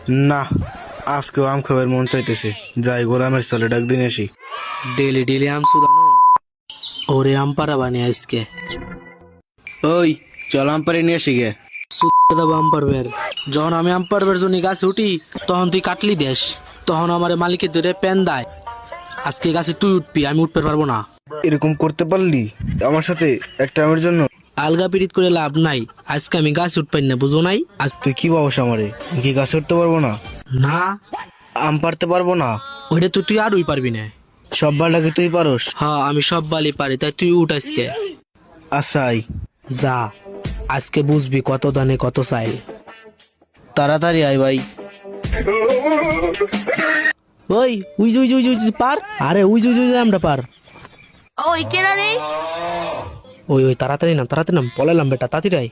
না, আজকেও আম খাবার মন চাইতেছে, যাই গোলামের ছেলে ডাক দিন আসি। ডেলি ডেলি আম সুদানো ওরে আম পারা বানিয়ে আজকে ওই চল আম পারি নিয়ে আসি গে। দেবো আম পারবের। যখন আমি আম পারবের জন্য গাছে উঠি তখন তুই কাটলি দেশ, তখন আমার মালিকের ধরে প্যান দেয়। আজকে গাছে তুই উঠবি, আমি উঠতে পারবো না। এরকম করতে পারলি আমার সাথে একটা আমের জন্য? আলগা পিড়িত করে লাভ নাই, আজকে আমি গাছে উঠপাই না, বুঝো নাই? আজ তুই কি ভাবস আমারে? আমি কি গাছে উঠতে পারবো না? না, আম পারতে পারবো না? ওইটা তো তুই আরই পারবি না। সব বালটাকে তুই পারস? হ্যাঁ, আমি সব বালি পারি, তাই তুই উঠ আজকে। আচ্ছা আই। যা, আজকে বুঝবি কত দানে কত চাই। তাড়াতাড়ি আয় ভাই। ওই উই উই উই উই পার, আরে উই উই উই আমরা পার। ওই কেডা রে? ওই ওই তাড়াতাড়ি নাম, পলাইলাম বেটা, তাড়াতাড়ি আয়।